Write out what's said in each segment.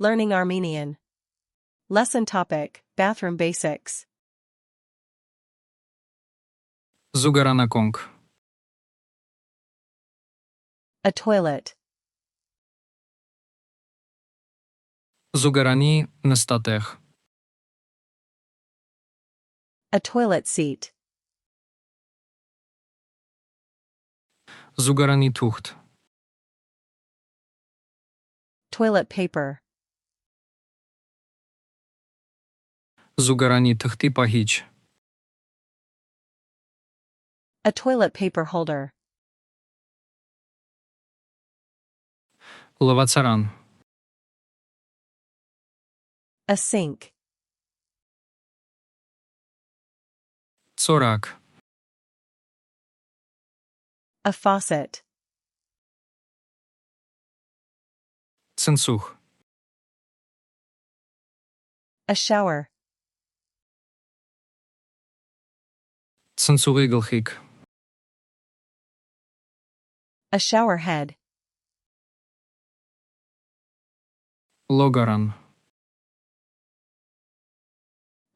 Learning Armenian. Lesson topic, Bathroom Basics. Զուգարանակոնք. A toilet. Զուգարանի նստատեղ. A toilet seat. Զուգարանի թուղթ. Toilet paper. Զուգարանի թղթի պահիճ. A toilet paper holder. Լվացարան. A sink. Ծորակ. A faucet. Ցնցուղ. A shower. Ցնցուղի գլխիկ. A shower head. Լոգարան.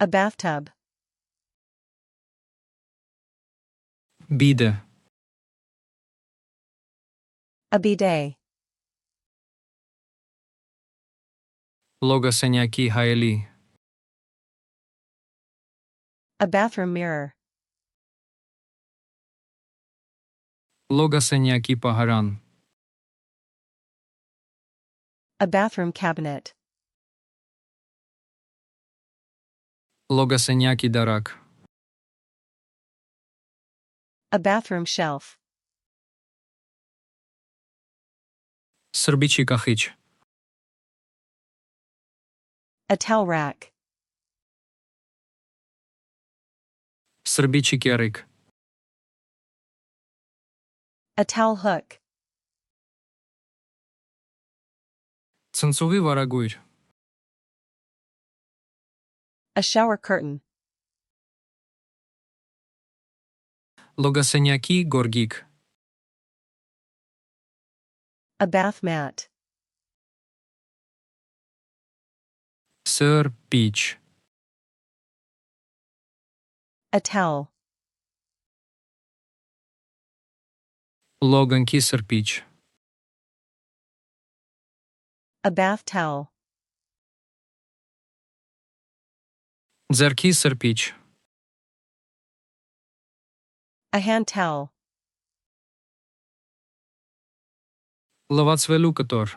A bathtub. Բիդը. A bidet. Լոգասենյակի հայելի. A bathroom mirror. Լոգասենյակի պահարան. A bathroom cabinet. Լոգասենյակի դարակ. A bathroom shelf. Սրբիչի կախիճ. A towel rack. Սրբիչի կեռիկ. A towel hook. Ցնցուղի վարագույր. A shower curtain. Լոգասենյակի գորգիկ. A bath mat. Սրբիչ. A towel. Լոգանքի սրբիչ. A bath towel. Ձեռքի սրբիչ. A hand towel. Լվացվելու կտոր.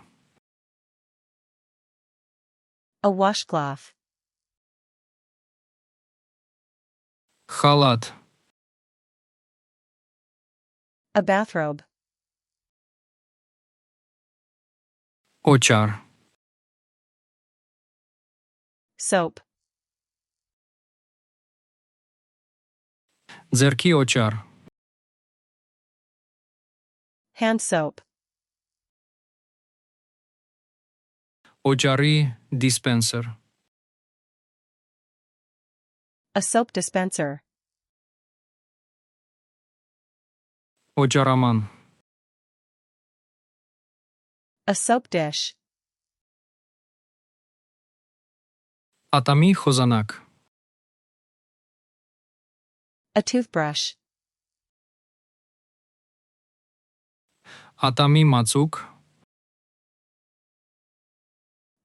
A washcloth. Խալատ. A bathrobe. Օճար. Soap. Ձեռքի օճար. Hand soap. Օճարի դիսպենսեր. A soap dispenser. Օճարաման. A soap dish. Ատամի խոզանակ. A toothbrush. Ատամի մածուկ.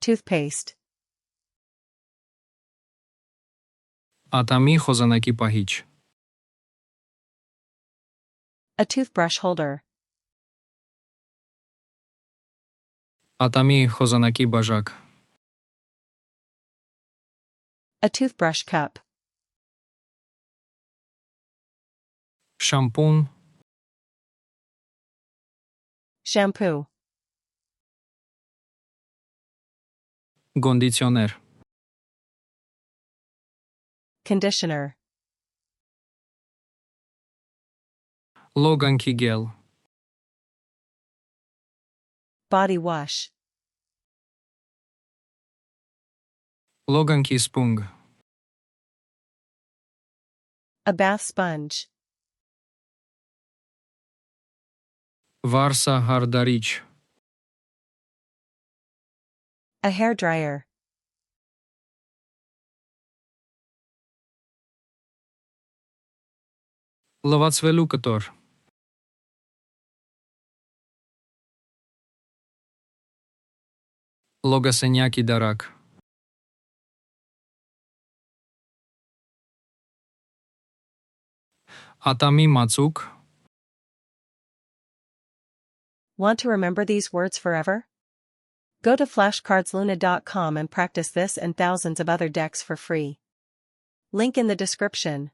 Toothpaste. Ատամի խոզանակի պահիճ. A toothbrush holder. Ատամի խոզանակի բաժակ. A toothbrush cup. Շամպուն. Shampoo. Կոնդիցիոներ. Conditioner. Լոգանքի գել. Body wash. Լոգանքի սպունգ. A bath sponge. Վարսահարդարիչ. A hairdryer. Լվացվելու կտոր. Լոգասենյակի դարակ. Ատամի մածուկ. Want to remember these words forever? Go to flashcardsluna.com and practice this and thousands of other decks for free. Link in the description.